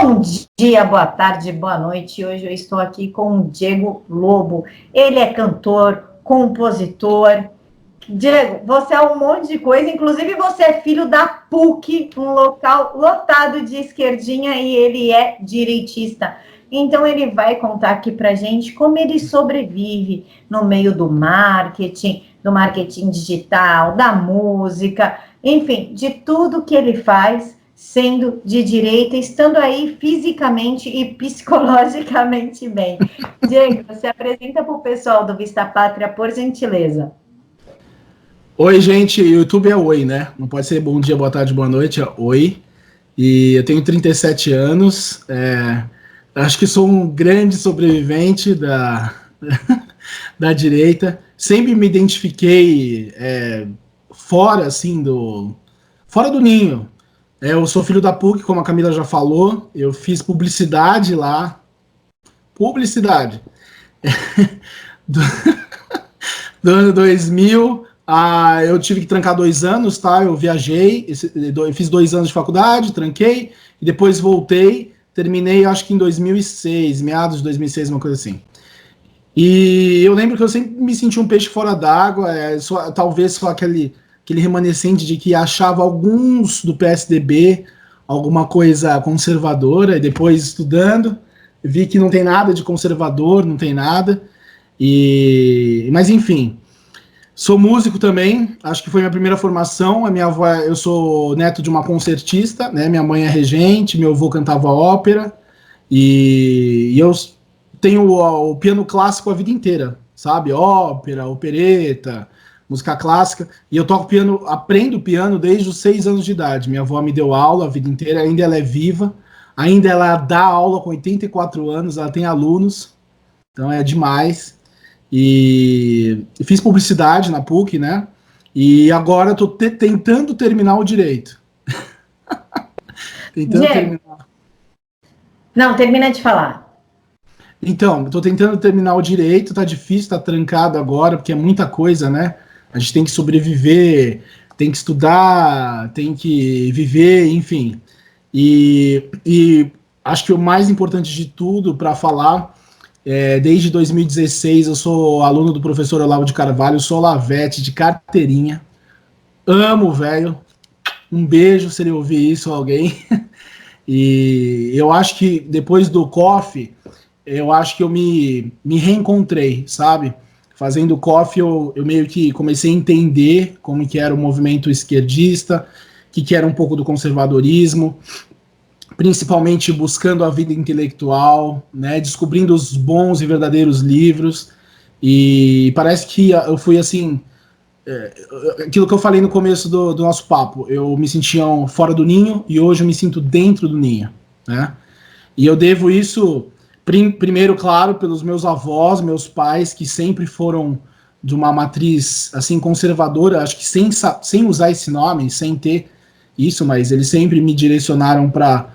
Bom dia, boa tarde, boa noite. Hoje eu estou aqui com o Diego Lobo. Ele é cantor, compositor. Diego, você é um monte de coisa, inclusive você é filho da PUC, um local lotado de esquerdinha, e ele é direitista. Então ele vai contar aqui pra gente como ele sobrevive no meio do marketing digital, da música, enfim, de tudo que ele faz, sendo de direita, estando aí fisicamente e psicologicamente bem. Diego, você apresenta para o pessoal do Vista Pátria, por gentileza. Oi, gente, o YouTube é oi, né? Não pode ser bom dia, boa tarde, boa noite, é oi. E eu tenho 37 anos, acho que sou um grande sobrevivente da direita. Sempre me identifiquei fora, assim, fora do ninho. Eu sou filho da PUC, como a Camila já falou, eu fiz publicidade lá. Publicidade. Do ano 2000, eu tive que trancar 2 anos, tá? Eu viajei, eu fiz 2 anos de faculdade, tranquei, e depois voltei, terminei acho que em 2006, meados de 2006, uma coisa assim. E eu lembro que eu sempre me senti um peixe fora d'água, talvez só aquele remanescente de que achava alguns do PSDB alguma coisa conservadora, e depois estudando, vi que não tem nada de conservador, não tem nada, mas enfim, sou músico também, acho que foi minha primeira formação. A minha avó, eu sou neto de uma concertista, né? Minha mãe é regente, meu avô cantava ópera, e eu tenho o piano clássico a vida inteira, sabe? Ópera, opereta, música clássica, e eu toco piano, aprendo piano desde os 6 anos de idade. Minha avó me deu aula a vida inteira, ainda ela é viva, ainda ela dá aula com 84 anos, ela tem alunos, então é demais. E fiz publicidade na PUC, né? E agora estou tentando terminar o direito. Terminar. Não, termina de falar. Então, estou tentando terminar o direito, tá difícil, tá trancado agora, porque é muita coisa, né? A gente tem que sobreviver, tem que estudar, tem que viver, enfim. E acho que o mais importante de tudo para falar, desde 2016 eu sou aluno do professor Olavo de Carvalho, sou Olavete de carteirinha, amo o velho, um beijo se ele ouvir isso, alguém. E eu acho que depois do COF, eu acho que eu me reencontrei, sabe? Fazendo o COF, eu meio que comecei a entender como que era o movimento esquerdista, que era um pouco do conservadorismo, principalmente buscando a vida intelectual, né, descobrindo os bons e verdadeiros livros, e parece que eu fui assim, aquilo que eu falei no começo do nosso papo, eu me sentia fora do ninho, e hoje eu me sinto dentro do ninho, né, e eu devo isso, primeiro, claro, pelos meus avós, meus pais, que sempre foram de uma matriz, assim, conservadora, acho que sem usar esse nome, sem ter isso, mas eles sempre me direcionaram para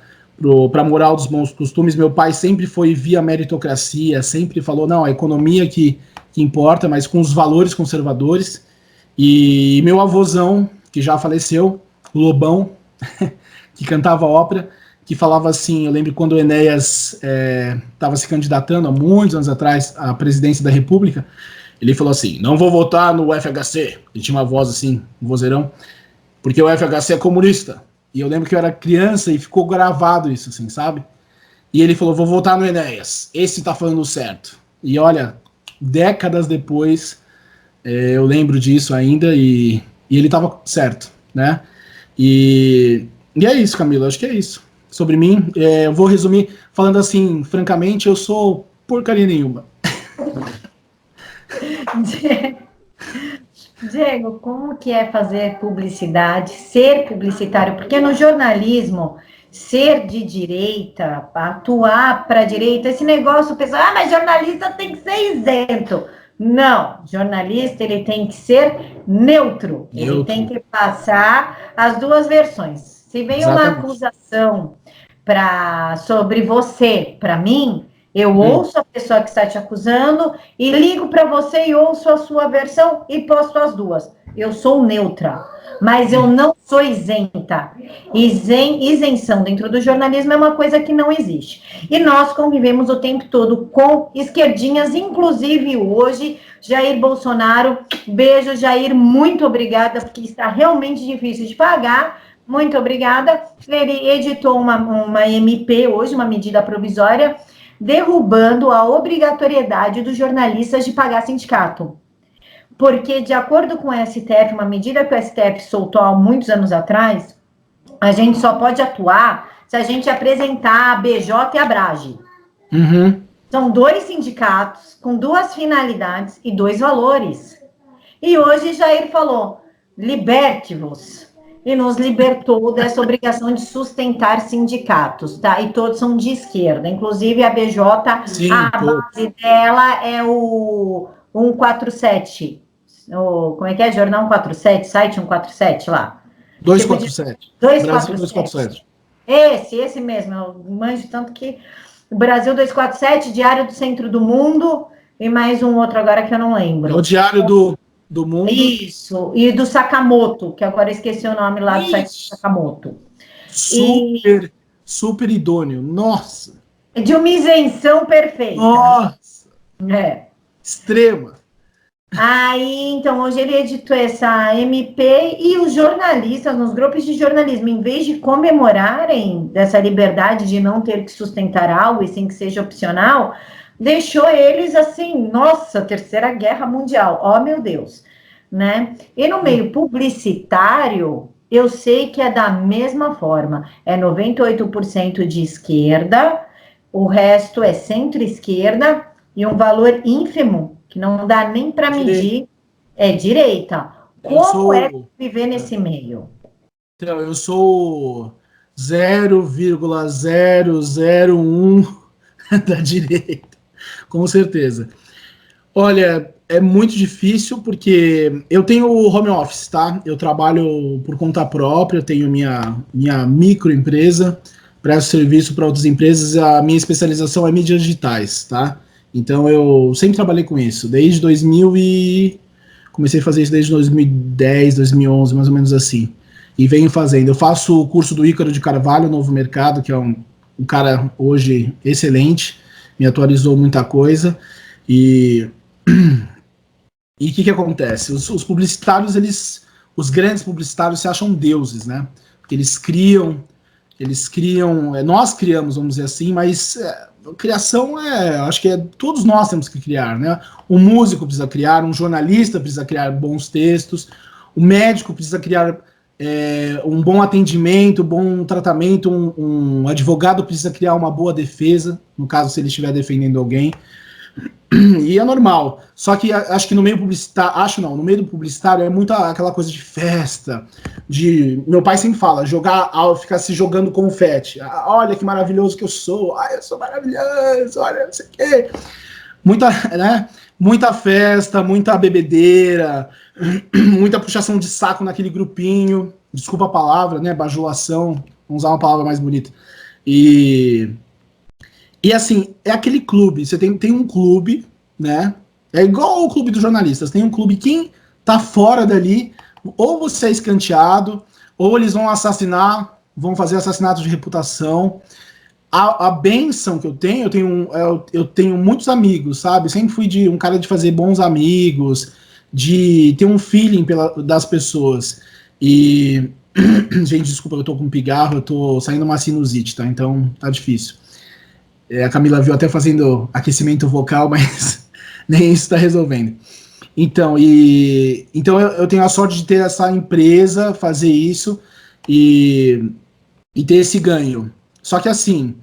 a moral dos bons costumes. Meu pai sempre foi via meritocracia, sempre falou, não, a economia que importa, mas com os valores conservadores. E meu avôzão, que já faleceu, Lobão, que cantava ópera, que falava assim, eu lembro quando o Enéas estava se candidatando, há muitos anos atrás, à presidência da República, ele falou assim, não vou votar no FHC, ele tinha uma voz assim, um vozeirão, porque o FHC é comunista. E eu lembro que eu era criança e ficou gravado isso, assim, sabe? E ele falou, vou votar no Enéas, esse tá falando certo. E olha, décadas depois, eu lembro disso ainda e ele tava certo, né? E é isso, Camila, acho que é isso. Sobre mim, eu vou resumir falando assim, francamente, eu sou porcaria nenhuma. Diego, como que é fazer publicidade, ser publicitário? Porque no jornalismo, ser de direita, atuar para a direita, esse negócio, o pessoal, mas jornalista tem que ser isento. Não, jornalista ele tem que ser neutro. Ele tem que passar as duas versões. Se vem uma acusação sobre você, para mim, eu ouço a pessoa que está te acusando e ligo para você e ouço a sua versão e posto as duas. eu sou neutra, mas eu não sou isenta. Isenção dentro do jornalismo é uma coisa que não existe. E nós convivemos o tempo todo com esquerdinhas, inclusive hoje, Jair Bolsonaro. Beijo, Jair, muito obrigada, porque está realmente difícil de pagar. Muito obrigada. Ele editou uma MP hoje, uma medida provisória, derrubando a obrigatoriedade dos jornalistas de pagar sindicato. Porque, de acordo com o STF, uma medida que o STF soltou há muitos anos atrás, a gente só pode atuar se a gente apresentar a BJ e a Brage. Uhum. São 2 sindicatos com 2 finalidades e 2 valores. E hoje Jair falou, liberte-vos. E nos libertou dessa obrigação de sustentar sindicatos, tá? E todos são de esquerda. Inclusive a BJ, Sim, base dela é o 147. Como é que é? Jornal 147, site 147 lá. 247. 247. Brasil 247. Esse mesmo. Eu manjo tanto que o Brasil 247, Diário do Centro do Mundo, e mais um outro agora que eu não lembro. É o Diário do Mundo. Isso, e do Sakamoto, que agora esqueci o nome lá do site do Sakamoto. Super idôneo, nossa. De uma isenção perfeita. Nossa. Extrema. Aí, então, hoje ele editou essa MP e os jornalistas, nos grupos de jornalismo, em vez de comemorarem dessa liberdade de não ter que sustentar algo e sim que seja opcional, deixou eles assim, nossa, Terceira Guerra Mundial, ó meu Deus, né? E no meio publicitário, eu sei que é da mesma forma, é 98% de esquerda, o resto é centro-esquerda e um valor ínfimo, que não dá nem para medir, é direita. Como é viver nesse meio? Então, eu sou 0,001 da direita, com certeza. Olha, é muito difícil porque eu tenho home office, tá? Eu trabalho por conta própria, eu tenho minha microempresa, presto serviço para outras empresas, a minha especialização é mídias digitais, tá? Então eu sempre trabalhei com isso, desde 2000 e... Comecei a fazer isso desde 2010, 2011, mais ou menos assim. E venho fazendo. Eu faço o curso do Ícaro de Carvalho, Novo Mercado, que é um cara hoje excelente, me atualizou muita coisa. E o que acontece? Os publicitários, os grandes publicitários se acham deuses, né? Porque eles criam, nós criamos, vamos dizer assim, mas criação acho que todos nós temos que criar, né? O músico precisa criar, um jornalista precisa criar bons textos, o médico precisa criar um bom atendimento, bom tratamento, um advogado precisa criar uma boa defesa, no caso se ele estiver defendendo alguém. E é normal, só que acho que no meio publicitário, no meio do publicitário é muito aquela coisa de festa, meu pai sempre fala, ficar se jogando confete, olha que maravilhoso que eu sou maravilhoso, olha não sei o quê, muita festa, muita bebedeira, muita puxação de saco naquele grupinho, desculpa a palavra, né, bajulação, vamos usar uma palavra mais bonita, E assim, é aquele clube, você tem um clube, né? É igual o clube dos jornalistas, tem um clube, quem tá fora dali, ou você é escanteado, ou eles vão vão fazer assassinato de reputação. A bênção que eu tenho muitos amigos, sabe? Sempre fui um cara de fazer bons amigos, de ter um feeling das pessoas. E, gente, desculpa, eu tô com pigarro, eu tô saindo uma sinusite, tá? Então tá difícil. A Camila viu até fazendo aquecimento vocal, mas nem isso está resolvendo. Então eu tenho a sorte de ter essa empresa, fazer isso e ter esse ganho. Só que assim,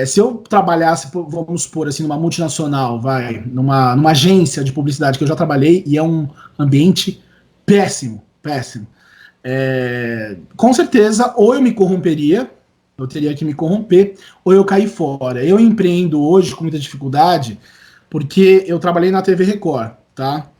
se eu trabalhasse, vamos supor assim, numa multinacional, numa agência de publicidade que eu já trabalhei, e é um ambiente péssimo. Com certeza, ou eu me corromperia, eu teria que me corromper, ou eu cair fora. Eu empreendo hoje com muita dificuldade, porque eu trabalhei na TV Record, tá?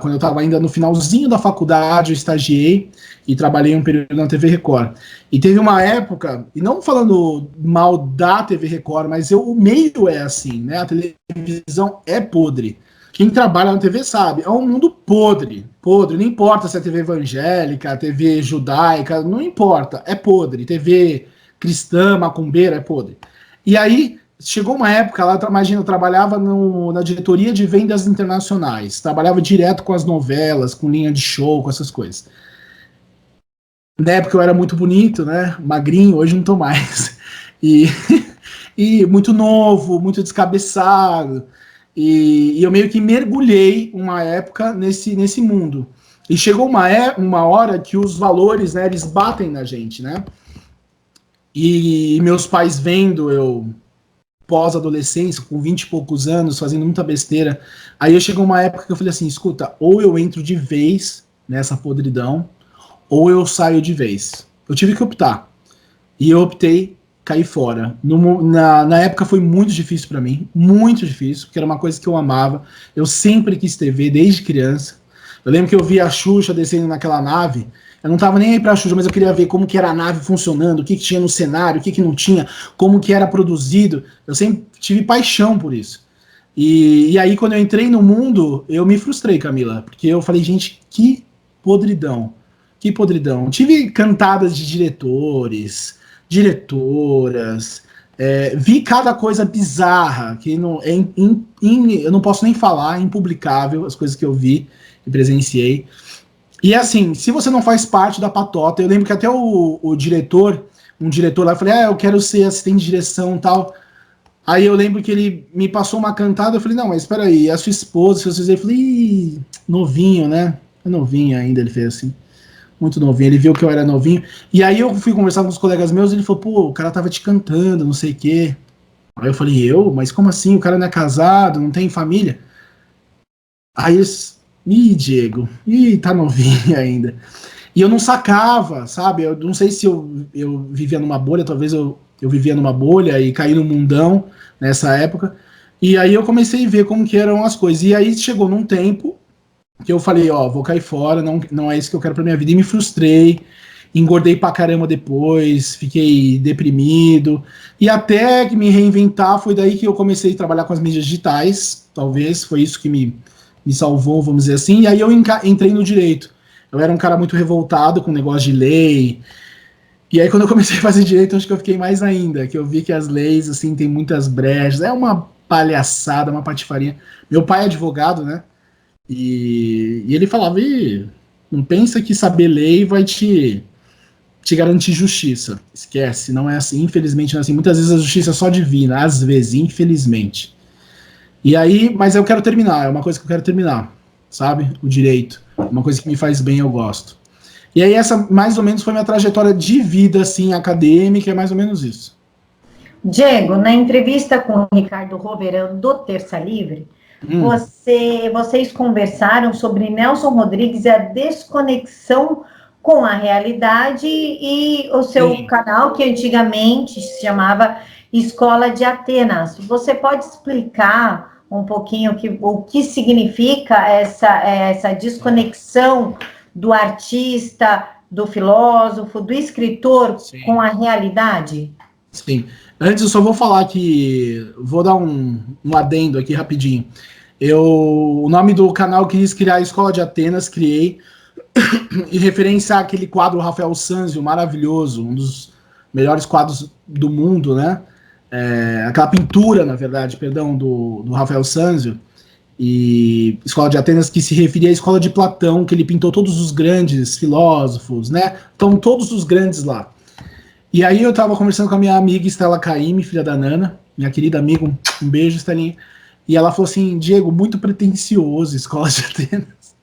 Quando eu estava ainda no finalzinho da faculdade, eu estagiei e trabalhei um período na TV Record. E teve uma época, e não falando mal da TV Record, mas o meio é assim, né? A televisão é podre. O quem trabalha na TV sabe, é um mundo podre, não importa se é TV evangélica, TV judaica, não importa, é podre, TV cristã, macumbeira, é podre. E aí, chegou uma época, lá, imagina, eu trabalhava na diretoria de vendas internacionais, trabalhava direto com as novelas, com linha de show, com essas coisas. Na época eu era muito bonito, né, magrinho, hoje não tô mais. E, e muito novo, muito descabeçado, e eu meio que mergulhei uma época nesse mundo. E chegou uma hora que os valores, né, eles batem na gente, né? E meus pais vendo eu pós-adolescência, com 20 e poucos anos, fazendo muita besteira. Aí chegou uma época que eu falei assim, escuta, ou eu entro de vez nessa podridão, ou eu saio de vez. Eu tive que optar. E eu optei cair fora. Na época foi muito difícil para mim, muito difícil, porque era uma coisa que eu amava. Eu sempre quis TV, desde criança. Eu lembro que eu via a Xuxa descendo naquela nave. Eu não tava nem aí pra Xuxa, mas eu queria ver como que era a nave funcionando, o que tinha no cenário, o que não tinha, como que era produzido. Eu sempre tive paixão por isso. E aí, quando eu entrei no mundo, eu me frustrei, Camila, porque eu falei, gente, que podridão. Que podridão. Tive cantadas de diretores, diretoras, vi cada coisa bizarra, que não, eu não posso nem falar, é impublicável as coisas que eu vi e presenciei. E assim, se você não faz parte da patota, eu lembro que até um diretor lá, eu falei, eu quero ser assistente de direção e tal. Aí eu lembro que ele me passou uma cantada, eu falei, não, mas espera aí, a sua esposa, seus filhos, eu falei, novinho, né? É novinho ainda, ele fez assim, muito novinho, ele viu que eu era novinho. E aí eu fui conversar com os colegas meus, e ele falou, pô, o cara tava te cantando, não sei o quê. Aí eu falei, mas como assim? O cara não é casado, não tem família? Aí eles... Diego, tá novinho ainda. E eu não sacava, sabe? Eu não sei se eu vivia numa bolha, talvez eu vivia numa bolha e caí no mundão nessa época. E aí eu comecei a ver como que eram as coisas. E aí chegou num tempo que eu falei, vou cair fora, não é isso que eu quero pra minha vida. E me frustrei, engordei pra caramba depois, fiquei deprimido. E até que me reinventar, foi daí que eu comecei a trabalhar com as mídias digitais. Talvez foi isso que me salvou, vamos dizer assim, e aí eu entrei no direito. Eu era um cara muito revoltado com o negócio de lei, e aí quando eu comecei a fazer direito, acho que eu fiquei mais ainda, que eu vi que as leis, assim, tem muitas brechas, é uma palhaçada, uma patifaria. Meu pai é advogado, né, e ele falava, não pensa que saber lei vai te garantir justiça, esquece, não é assim, infelizmente não é assim, muitas vezes a justiça é só divina, às vezes, infelizmente. E aí, mas eu quero terminar, é uma coisa que eu quero terminar, sabe? O direito, uma coisa que me faz bem, eu gosto. E aí essa, mais ou menos, foi minha trajetória de vida, assim, acadêmica, é mais ou menos isso. Diego, na entrevista com o Ricardo Roverão, do Terça Livre, vocês conversaram sobre Nelson Rodrigues e a desconexão com a realidade e o seu canal, que antigamente se chamava Escola de Atenas. Você pode explicar um pouquinho o que significa essa desconexão do artista, do filósofo, do escritor com a realidade? Sim. Antes eu só vou falar que... Vou dar um adendo aqui rapidinho. O nome do canal que quis criar a Escola de Atenas, criei, e referência àquele quadro Rafael Sanzio, maravilhoso, um dos melhores quadros do mundo, né? Aquela pintura, na verdade, perdão, do Rafael Sanzio, e Escola de Atenas, que se referia à Escola de Platão, que ele pintou todos os grandes filósofos, né? Estão todos os grandes lá. E aí eu tava conversando com a minha amiga Estela Caymmi, filha da Nana, minha querida amiga, um beijo, Estelinha. E ela falou assim, Diego, muito pretencioso, Escola de Atenas.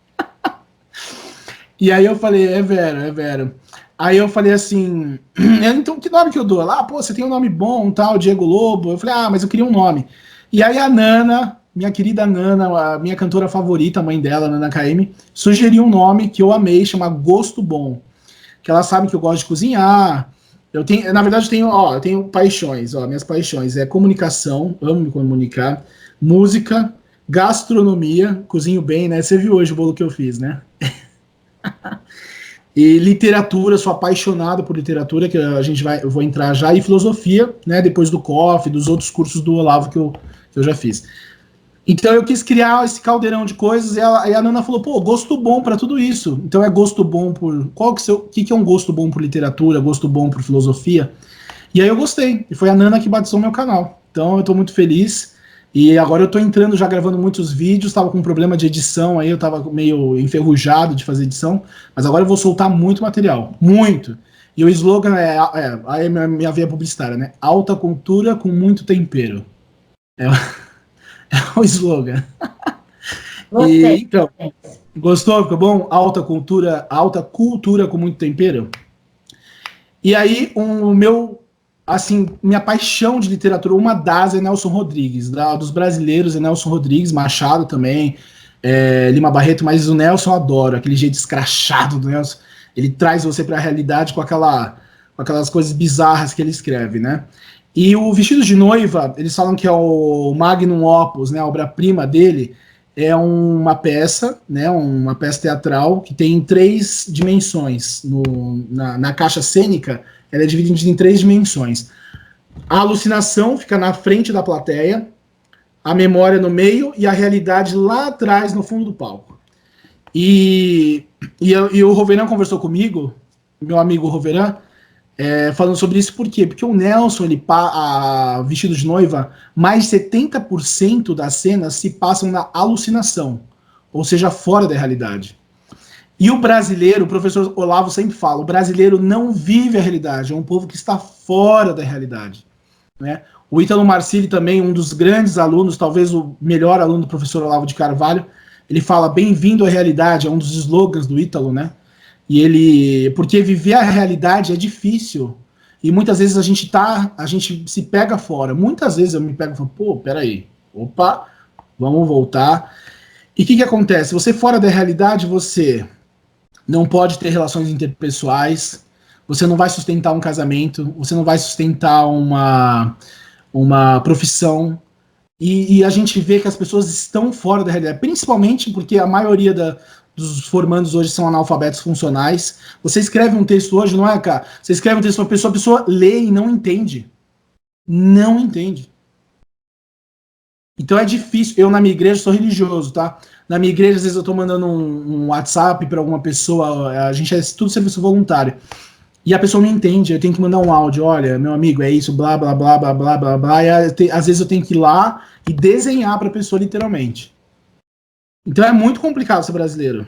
E aí eu falei, é Vero. Aí eu falei assim, então que nome que eu dou? Ela, pô, você tem um nome bom, tal, Diego Lobo. Eu falei, mas eu queria um nome. E aí a Nana, minha querida Nana, a minha cantora favorita, a mãe dela, Nana Caymmi, sugeriu um nome que eu amei, chama Gosto Bom. Que ela sabe que eu gosto de cozinhar. Na verdade, eu tenho paixões, minhas paixões. Comunicação, amo me comunicar, música, gastronomia, cozinho bem, né? Você viu hoje o bolo que eu fiz, né? E literatura, sou apaixonado por literatura, que eu vou entrar já, e filosofia, né, depois do COF, dos outros cursos do Olavo que eu já fiz. Então eu quis criar esse caldeirão de coisas e a Nana falou, pô, gosto bom para tudo isso. Então é gosto bom por... que é um gosto bom por literatura, gosto bom por filosofia? E aí eu gostei. E foi a Nana que batizou meu canal. Então eu tô muito feliz. E agora eu tô entrando, já gravando muitos vídeos, tava com um problema de edição aí, eu tava meio enferrujado de fazer edição, mas agora eu vou soltar muito material. Muito! E o slogan aí é minha veia publicitária, né? Alta cultura com muito tempero. É, é o slogan. Gostei. Então, gostou? Ficou bom? Alta cultura com muito tempero. E aí, o meu, assim, minha paixão de literatura, uma das é Nelson Rodrigues, dos brasileiros é Nelson Rodrigues, Machado também, Lima Barreto, mas o Nelson eu adoro, aquele jeito escrachado do Nelson, ele traz você para a realidade com aquelas coisas bizarras que ele escreve, né? E o Vestido de Noiva, eles falam que é o magnum opus, né, a obra-prima dele, é uma peça, né, uma peça teatral que tem 3 dimensões. Na caixa cênica, ela é dividida em 3 dimensões. A alucinação fica na frente da plateia, a memória no meio e a realidade lá atrás, no fundo do palco. E o Roveran conversou comigo, meu amigo Roveran, falando sobre isso, por quê? Porque o Nelson, Vestido de Noiva, mais de 70% das cenas se passam na alucinação, ou seja, fora da realidade. E o brasileiro, o professor Olavo sempre fala, o brasileiro não vive a realidade, é um povo que está fora da realidade, né? O Ítalo Marcilli também, um dos grandes alunos, talvez o melhor aluno do professor Olavo de Carvalho, ele fala, bem-vindo à realidade, é um dos slogans do Ítalo, né? Porque viver a realidade é difícil. E muitas vezes a gente se pega fora. Muitas vezes eu me pego e falo, pô, peraí, opa, vamos voltar. E o que acontece? Você fora da realidade, você não pode ter relações interpessoais, você não vai sustentar um casamento, você não vai sustentar uma profissão. E a gente vê que as pessoas estão fora da realidade, principalmente porque a maioria dos formandos hoje são analfabetos funcionais. Você escreve um texto hoje, não é, cara? Você escreve um texto para a pessoa lê e não entende. Não entende. Então é difícil. Eu, na minha igreja, sou religioso, tá? Na minha igreja, às vezes eu tô mandando um WhatsApp para alguma pessoa, a gente é tudo serviço voluntário. E a pessoa não entende, eu tenho que mandar um áudio, olha, meu amigo, é isso, blá, blá, blá, blá, blá, blá, blá, e às vezes eu tenho que ir lá e desenhar para a pessoa literalmente. Então é muito complicado ser brasileiro.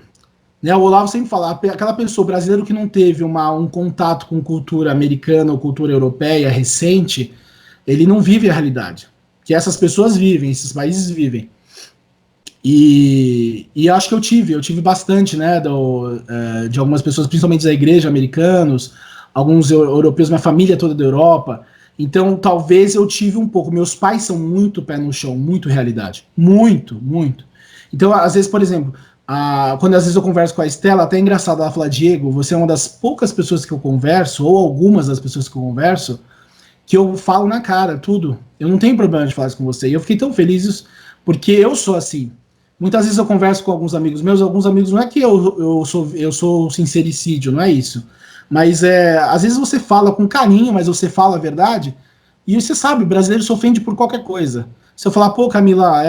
Né, o Olavo sempre fala, aquela pessoa brasileira que não teve um contato com cultura americana ou cultura europeia recente, ele não vive a realidade. Que essas pessoas vivem, esses países vivem. E acho que eu tive bastante, né, de algumas pessoas, principalmente da igreja, americanos, alguns europeus, minha família toda da Europa. Então, talvez eu tive um pouco. Meus pais são muito pé no chão, muito realidade. Muito, muito. Então, às vezes, por exemplo, quando às vezes eu converso com a Estela, até é engraçado ela falar, Diego, você é uma das poucas pessoas que eu converso, ou algumas das pessoas que eu converso, que eu falo na cara, tudo. Eu não tenho problema de falar isso com você. E eu fiquei tão feliz porque eu sou assim. Muitas vezes eu converso com alguns amigos meus não é que eu sou sincericídio, não é isso. Mas às vezes você fala com carinho, mas você fala a verdade, e você sabe, o brasileiro se ofende por qualquer coisa. Se eu falar, pô, Camila,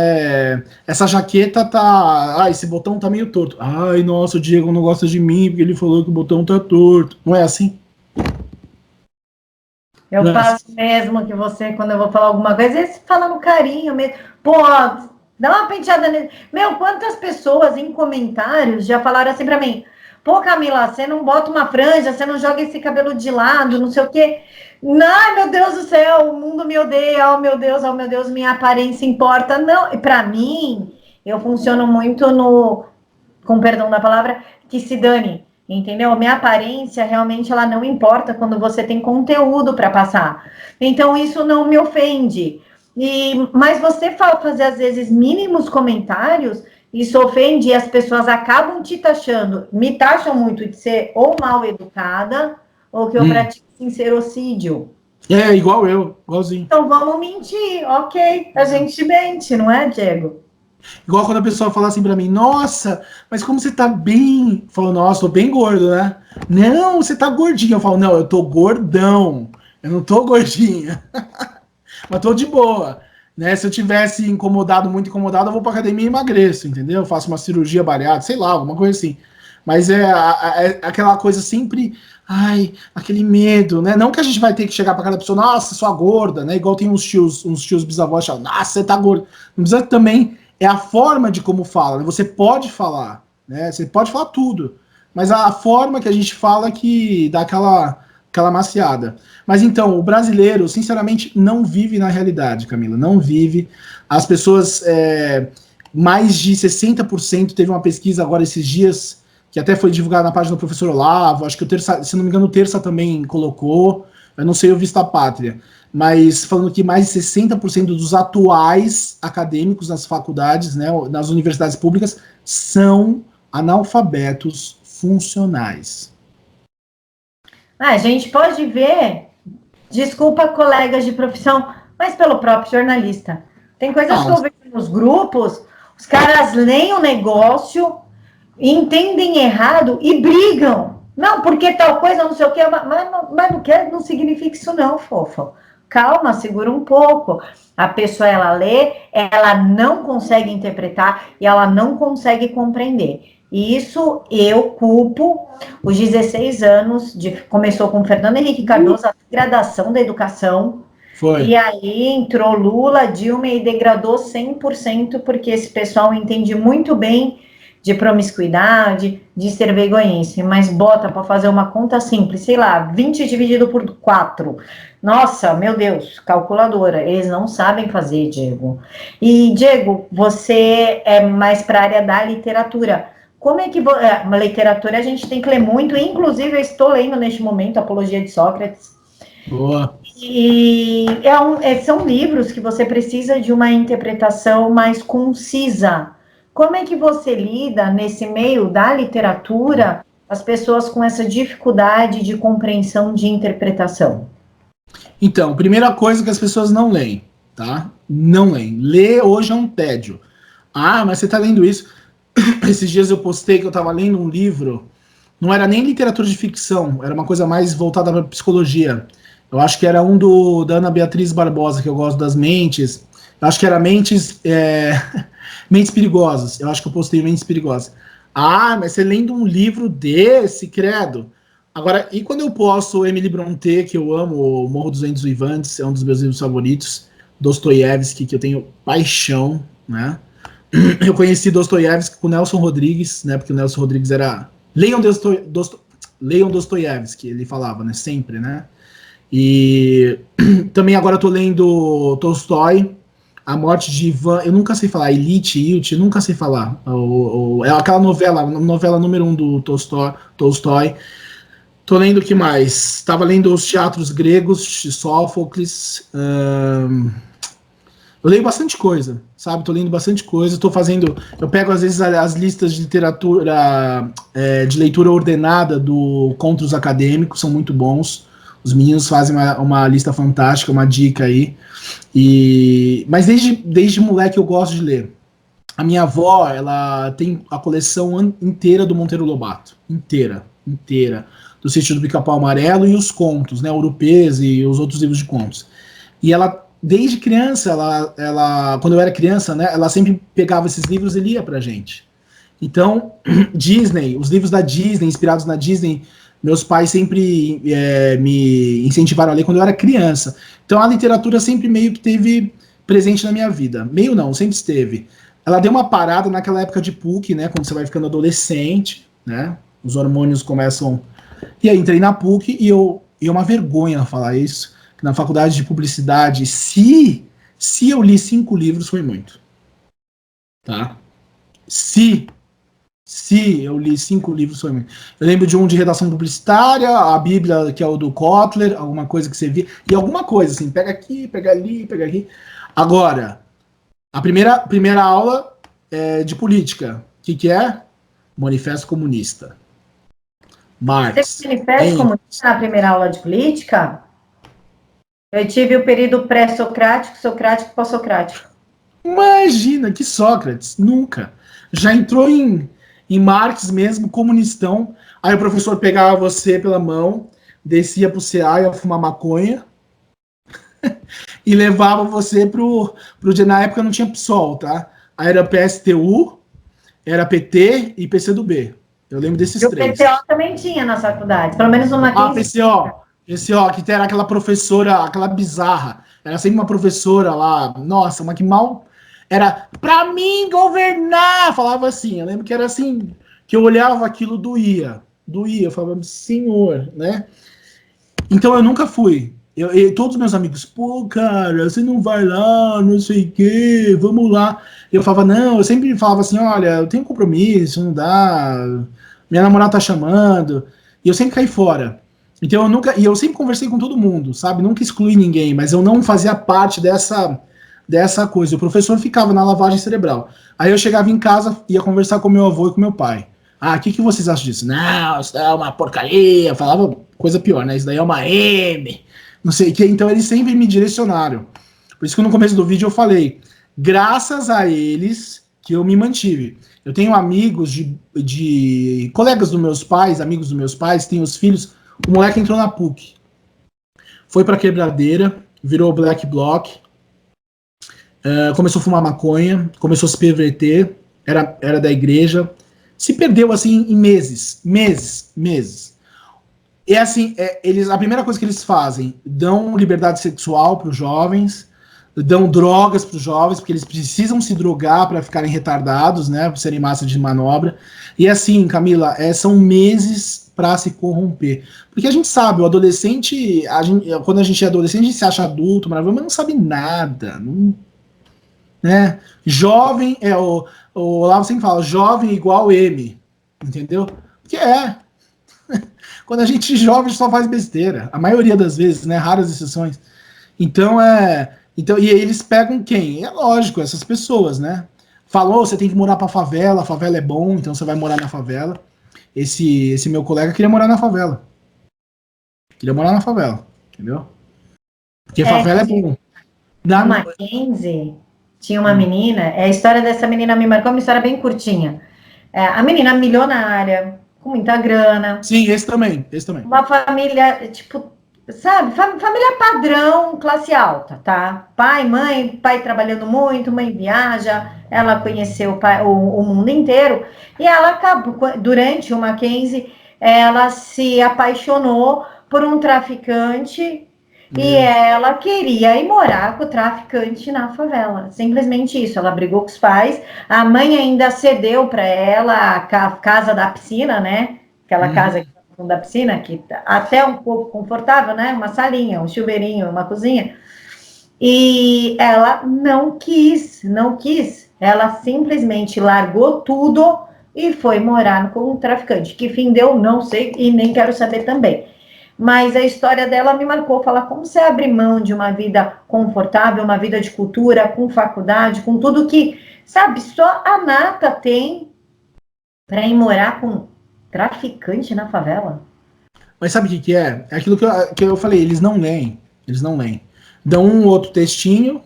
essa jaqueta tá. Esse botão tá meio torto. Ai, nossa, o Diego não gosta de mim porque ele falou que o botão tá torto. Não é assim? Eu faço mesmo que você, quando eu vou falar alguma coisa, você fala no carinho mesmo. Pô, dá uma penteada nele. Meu, quantas pessoas em comentários já falaram assim pra mim, pô, Camila, você não bota uma franja, você não joga esse cabelo de lado, não sei o quê. Ai, meu Deus do céu, o mundo me odeia, oh meu Deus, minha aparência importa. Não, e pra mim, eu funciono muito com perdão da palavra, que se dane. Entendeu? Minha aparência realmente ela não importa quando você tem conteúdo para passar. Então isso não me ofende. Mas você fazer às vezes mínimos comentários, isso ofende e as pessoas acabam te taxando, me taxam muito de ser ou mal educada ou que eu pratico sincerocídio. Igual eu, igualzinho. Então vamos mentir, ok? A gente mente, não é, Diego? Igual quando a pessoa fala assim pra mim, nossa, mas como você tá bem? Eu falo, nossa, tô bem gordo, né? Não, você tá gordinho. Eu falo, não, eu tô gordão. Eu não tô gordinha. Mas tô de boa. né? Se eu tivesse muito incomodado, eu vou pra academia e emagreço, entendeu? Eu faço uma cirurgia bariátrica, sei lá, alguma coisa assim. Mas é aquela coisa sempre, ai, aquele medo, né? Não que a gente vai ter que chegar pra cada pessoa, nossa, sua gorda, né? Igual tem uns tios bisavós que falam, nossa, você tá gordo. Não precisa também, é a forma de como fala, né? Você pode falar, né? Você pode falar tudo, mas a forma que a gente fala que dá aquela maciada. Mas então, o brasileiro, sinceramente, não vive na realidade, Camila, não vive. As pessoas, mais de 60%, teve uma pesquisa agora esses dias, que até foi divulgada na página do professor Olavo, acho que o Terça, se não me engano, o Terça também colocou, eu não sei o Vista Pátria, mas falando que mais de 60% dos atuais acadêmicos nas faculdades, né, nas universidades públicas, são analfabetos funcionais. A gente pode ver, desculpa colegas de profissão, mas pelo próprio jornalista. Tem coisas que eu vejo nos grupos, os caras leem o negócio, entendem errado e brigam. Não, porque tal coisa, não sei o quê, mas não significa isso não, fofo. Calma, segura um pouco. A pessoa, ela lê, ela não consegue interpretar e ela não consegue compreender. E isso eu culpo os 16 anos, começou com Fernando Henrique Cardoso, a degradação da educação. Foi. E aí entrou Lula, Dilma e degradou 100%, porque esse pessoal entende muito bem de promiscuidade, de ser vergonhice, mas bota para fazer uma conta simples, sei lá, 20 dividido por 4. Nossa, meu Deus, calculadora, eles não sabem fazer, Diego. E, Diego, você é mais para a área da literatura. Como é que uma literatura a gente tem que ler muito, inclusive eu estou lendo neste momento Apologia de Sócrates. Boa. E são livros que você precisa de uma interpretação mais concisa. Como é que você lida nesse meio da literatura, as pessoas com essa dificuldade de compreensão de interpretação? Então, primeira coisa que as pessoas não leem, tá? Não leem. Ler hoje é um tédio. Ah, mas você tá lendo isso. Esses dias eu postei que eu tava lendo um livro, não era nem literatura de ficção, era uma coisa mais voltada para psicologia. Eu acho que era da Ana Beatriz Barbosa, que eu gosto das mentes. Eu acho que era Mentes Perigosas. Eu acho que eu postei Mentes Perigosas. Ah, mas você lendo um livro desse, credo. Agora, e quando eu posto Emily Brontë, que eu amo, Morro dos Ventos Uivantes, é um dos meus livros favoritos, Dostoiévski, que eu tenho paixão, né? Eu conheci Dostoiévski com o Nelson Rodrigues, né? Porque o Nelson Rodrigues era... Leiam Dostoiévski, ele falava, né? Sempre, né? E também agora eu tô lendo Tolstói, A Morte de Ivan, eu nunca sei falar, Ilt, nunca sei falar. É aquela novela número 1 do Tolstói. Tô lendo o que mais? Tava lendo os teatros gregos, de Sófocles. Eu leio bastante coisa, sabe? Tô lendo bastante coisa. Eu pego às vezes as listas de literatura, de leitura ordenada do Contos Acadêmicos, são muito bons. Os meninos fazem uma lista fantástica, uma dica aí. Mas desde moleque eu gosto de ler. A minha avó, ela tem a coleção inteira do Monteiro Lobato. Inteira. Do Sítio do Pica-Pau Amarelo e os contos, né? Urupês e os outros livros de contos. E ela, desde criança, quando eu era criança, né? Ela sempre pegava esses livros e lia pra gente. Então, Disney, os livros da Disney, inspirados na Disney, meus pais sempre me incentivaram a ler quando eu era criança. Então a literatura sempre meio que teve presente na minha vida. Meio não, sempre esteve. Ela deu uma parada naquela época de PUC, né? Quando você vai ficando adolescente, né? Os hormônios começam... E aí entrei na PUC e é uma vergonha falar isso. Na faculdade de publicidade, se eu li 5 livros, foi muito. Tá? Se eu li 5 livros, foi muito. Eu lembro de um de redação publicitária, a Bíblia, que é o do Kotler, alguma coisa que você via, e alguma coisa, assim, pega aqui, pega ali, pega aqui. Agora, a primeira aula é de política. O que é? Manifesto Comunista. Marx. Você manifesto comunista na primeira aula de política? Eu tive o período pré-socrático, socrático e pós-socrático. Imagina, que Sócrates, nunca. Já entrou em Marx mesmo, comunistão. Aí o professor pegava você pela mão, descia pro CA, ia fumar maconha. e levavam você pro dia. Na época não tinha PSOL, tá? Aí era PSTU, era PT e PCdoB. Eu lembro desses E o três. PCO também tinha na faculdade, pelo menos uma Ah, 15. PCO, que era aquela professora, aquela bizarra. Era sempre uma professora lá, nossa, uma que mal. Era pra mim governar, falava assim. Eu lembro que era assim, que eu olhava aquilo, doía. Eu falava, senhor, né? Então eu nunca fui. E todos os meus amigos, pô, cara, você não vai lá, não sei o quê, vamos lá. Eu falava, não, eu sempre falava assim, olha, eu tenho compromisso, não dá, minha namorada tá chamando, e eu sempre caí fora. Então eu nunca, e eu sempre conversei com todo mundo, sabe? Nunca excluí ninguém, mas eu não fazia parte dessa coisa. O professor ficava na lavagem cerebral. Aí eu chegava em casa, ia conversar com meu avô e com meu pai. Ah, o que vocês acham disso? Não, isso é uma porcaria. Eu falava coisa pior, né? Isso daí é uma M. Não sei o que. Então eles sempre me direcionaram. Por isso que no começo do vídeo eu falei, graças a eles que eu me mantive. Eu tenho amigos de colegas dos meus pais, amigos dos meus pais, tem os filhos. O moleque entrou na PUC. Foi pra quebradeira, virou black bloc, começou a fumar maconha, começou a se perverter, era da igreja, se perdeu assim em meses. E assim, a primeira coisa que eles fazem, dão liberdade sexual para os jovens, dão drogas para os jovens, porque eles precisam se drogar para ficarem retardados, né, para serem massa de manobra. E assim, Camila, são meses para se corromper. Porque a gente sabe, o adolescente, quando a gente é adolescente, a gente se acha adulto, maravilhoso, mas não sabe nada, não, né? Jovem o Olavo sempre fala, jovem igual M, entendeu? Porque quando a gente é jovem, a gente só faz besteira, a maioria das vezes, né? Raras exceções. Então, e aí eles pegam quem? É lógico, essas pessoas, né? Falou, você tem que morar pra favela, a favela é bom, então você vai morar na favela. Esse meu colega queria morar na favela. Queria morar na favela, entendeu? Porque favela é bom. Na Mackenzie, tinha uma menina, a história dessa menina me marcou, uma história bem curtinha. A menina milionária, com muita grana. Sim, esse também. Uma família, tipo, sabe, família padrão, classe alta, tá? Pai trabalhando muito, mãe viaja, ela conheceu o mundo inteiro, e ela acabou, durante o Mackenzie, ela se apaixonou por um traficante. E ela queria ir morar com o traficante na favela. Simplesmente isso. Ela brigou com os pais. A mãe ainda cedeu para ela a casa da piscina, né? Aquela casa da piscina, que até um pouco confortável, né? Uma salinha, um chuveirinho, uma cozinha. E ela não quis. Ela simplesmente largou tudo e foi morar com um traficante. Que fim deu, não sei, e nem quero saber também. Mas a história dela me marcou, falar como você abre mão de uma vida confortável, uma vida de cultura, com faculdade, com tudo que, sabe, só a nata tem para ir morar com traficante na favela. Mas sabe o que é? É aquilo que eu falei, eles não leem. Dão um outro textinho,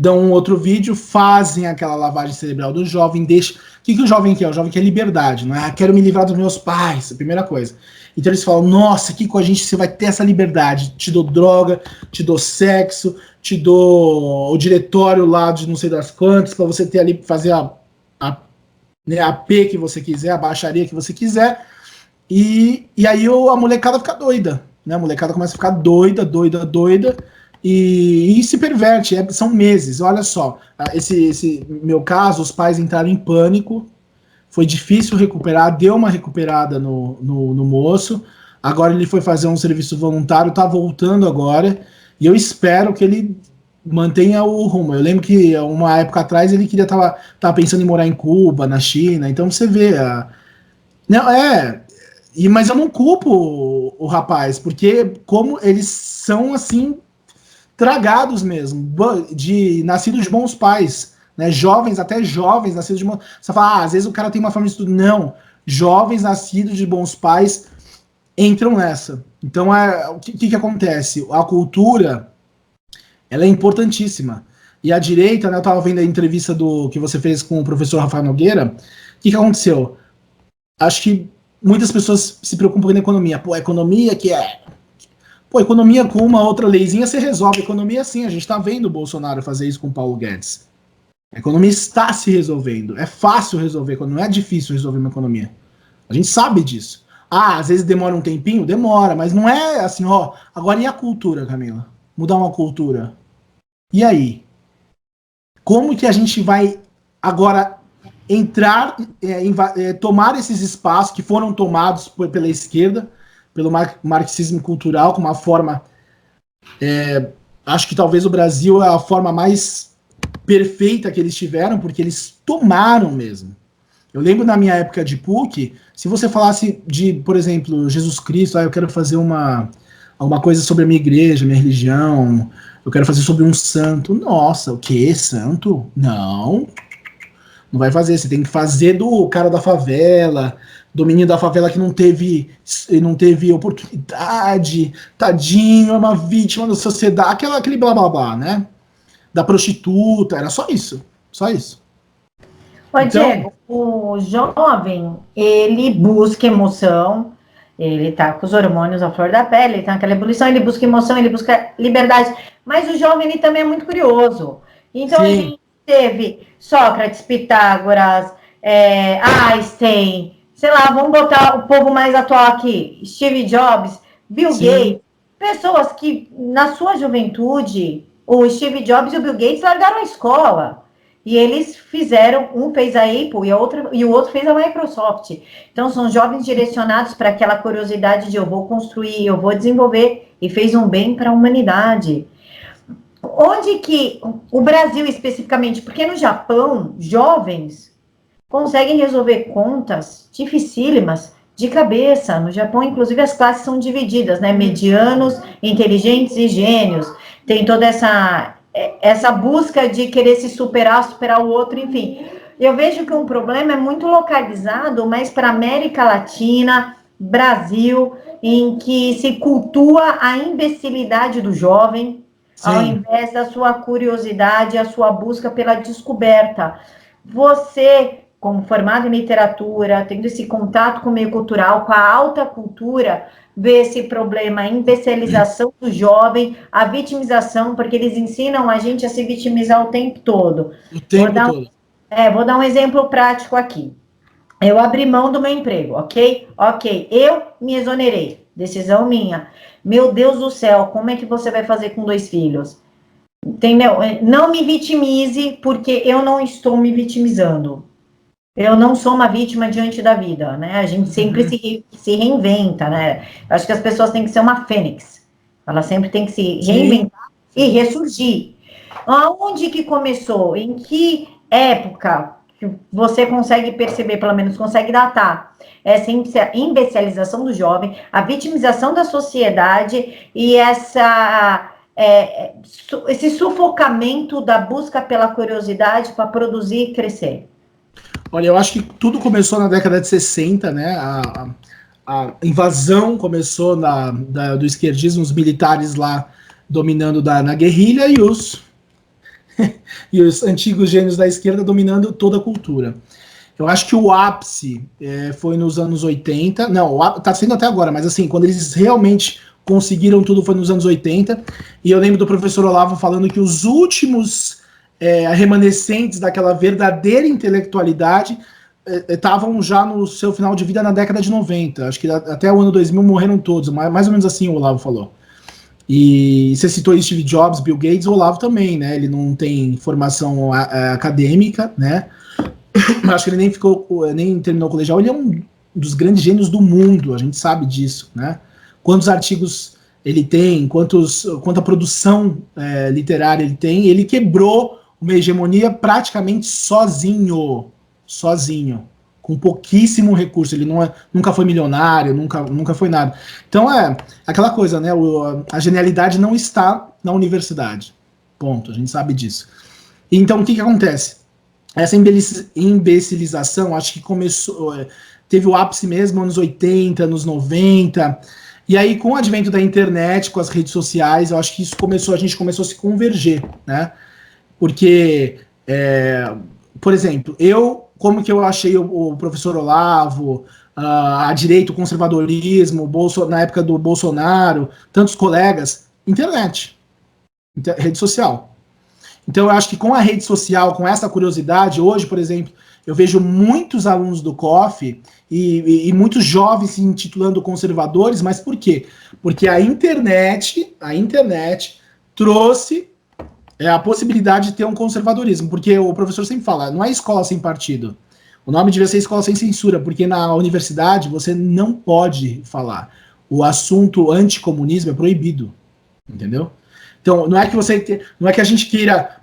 dão um outro vídeo, fazem aquela lavagem cerebral do jovem, deixa... O que o jovem quer? O jovem quer liberdade, não é? Quero me livrar dos meus pais, a primeira coisa. Então eles falam, nossa, aqui com a gente você vai ter essa liberdade, te dou droga, te dou sexo, te dou o diretório lá de não sei das quantas, para você ter ali, fazer a P que você quiser, a baixaria que você quiser, e aí a molecada fica doida, né? A molecada começa a ficar doida, e se perverte, são meses, olha só, esse meu caso, os pais entraram em pânico, foi difícil recuperar, deu uma recuperada no moço, agora ele foi fazer um serviço voluntário, tá voltando agora, e eu espero que ele mantenha o rumo. Eu lembro que uma época atrás ele queria tava pensando em morar em Cuba, na China, então você vê, não, mas eu não culpo o rapaz, porque como eles são assim, tragados mesmo, nascidos de bons pais, né? Até jovens nascidos de bons. Você fala, às vezes o cara tem uma família de estudo. Não, jovens nascidos de bons pais entram nessa. Então, o que acontece? A cultura, ela é importantíssima. E a direita, né, eu estava vendo a entrevista que você fez com o professor Rafael Nogueira, o que aconteceu? Acho que muitas pessoas se preocupam com a economia. Pô, a economia que é... Pô, economia com uma outra leizinha você resolve. Economia sim, a gente tá vendo o Bolsonaro fazer isso com o Paulo Guedes. A economia está se resolvendo. É fácil resolver, não é difícil resolver uma economia. A gente sabe disso. Ah, às vezes demora um tempinho? Demora, mas não é assim, ó. Agora e a cultura, Camila? Mudar uma cultura. E aí? Como que a gente vai agora entrar, tomar esses espaços que foram tomados pela esquerda, pelo marxismo cultural, como uma forma... acho que talvez o Brasil é a forma mais perfeita que eles tiveram, porque eles tomaram mesmo. Eu lembro na minha época de PUC, se você falasse de, por exemplo, Jesus Cristo, eu quero fazer alguma coisa sobre a minha igreja, minha religião, eu quero fazer sobre um santo. Nossa, o quê? Santo? Não vai fazer. Você tem que fazer do cara da favela, do menino da favela que não teve oportunidade, tadinho, é uma vítima da sociedade, aquele blá blá blá, né? Da prostituta, era só isso. Só isso. Ô, então, Diego, o jovem, ele busca emoção, ele tá com os hormônios à flor da pele, ele tá naquela ebulição, ele busca emoção, ele busca liberdade, mas o jovem, ele também é muito curioso. Então, sim, a gente teve Sócrates, Pitágoras, Einstein, sei lá, vamos botar o povo mais atual aqui, Steve Jobs, Bill Gates, pessoas que, na sua juventude, o Steve Jobs e o Bill Gates largaram a escola. E eles fizeram, um fez a Apple e o outro fez a Microsoft. Então, são jovens direcionados para aquela curiosidade de eu vou construir, eu vou desenvolver, e fez um bem para a humanidade. Onde que o Brasil especificamente, porque no Japão, jovens conseguem resolver contas dificílimas de cabeça. No Japão, inclusive, as classes são divididas, né? Medianos, inteligentes e gênios. Tem toda essa busca de querer se superar o outro, enfim. Eu vejo que um problema é muito localizado, mas para América Latina, Brasil, em que se cultua a imbecilidade do jovem, sim, ao invés da sua curiosidade, a sua busca pela descoberta. Você, como formado em literatura, tendo esse contato com o meio cultural, com a alta cultura, vê esse problema, a imbecilização do jovem, a vitimização, porque eles ensinam a gente a se vitimizar o tempo todo. O tempo todo. Vou dar um exemplo prático aqui. Eu abri mão do meu emprego, ok? Ok, eu me exonerei, decisão minha. Meu Deus do céu, como é que você vai fazer com 2 filhos? Entendeu? Não me vitimize, porque eu não estou me vitimizando. Eu não sou uma vítima diante da vida, né? A gente sempre se reinventa, né? Eu acho que as pessoas têm que ser uma fênix. Elas sempre têm que se reinventar e ressurgir. Aonde que começou? Em que época que você consegue perceber, pelo menos consegue datar, essa imbecilização do jovem, a vitimização da sociedade e esse sufocamento da busca pela curiosidade para produzir e crescer? Olha, eu acho que tudo começou na década de 60, né? A invasão começou do esquerdismo, os militares lá dominando na guerrilha e os antigos gênios da esquerda dominando toda a cultura. Eu acho que o ápice foi nos anos 80, não, tá sendo até agora, mas assim, quando eles realmente conseguiram tudo foi nos anos 80, e eu lembro do professor Olavo falando que os últimos remanescentes daquela verdadeira intelectualidade estavam já no seu final de vida na década de 90. Acho que até o ano 2000 morreram todos, mais ou menos assim o Olavo falou. E você citou Steve Jobs, Bill Gates, o Olavo também, né? Ele não tem formação acadêmica, né? Acho que ele nem terminou o colegial. Ele é um dos grandes gênios do mundo, a gente sabe disso, né? Quantos artigos ele tem, quanta produção literária ele tem. Ele quebrou uma hegemonia praticamente sozinho, com pouquíssimo recurso. Ele nunca foi milionário, nunca foi nada. Então aquela coisa, né? A genialidade não está na universidade. Ponto. A gente sabe disso. Então o que acontece? Essa imbecilização, acho que começou, teve o ápice mesmo nos anos 80, anos 90. E aí, com o advento da internet, com as redes sociais, eu acho que a gente começou a se converger, né? Porque, por exemplo, como que eu achei o professor Olavo, a direita, o conservadorismo, na época do Bolsonaro, tantos colegas, internet, rede social. Então eu acho que com a rede social, com essa curiosidade, hoje, por exemplo, eu vejo muitos alunos do COF e muitos jovens se intitulando conservadores, mas por quê? Porque a internet trouxe a possibilidade de ter um conservadorismo, porque o professor sempre fala, não é escola sem partido. O nome devia ser escola sem censura, porque na universidade você não pode falar. O assunto anticomunismo é proibido, entendeu? Então, não é que a gente queira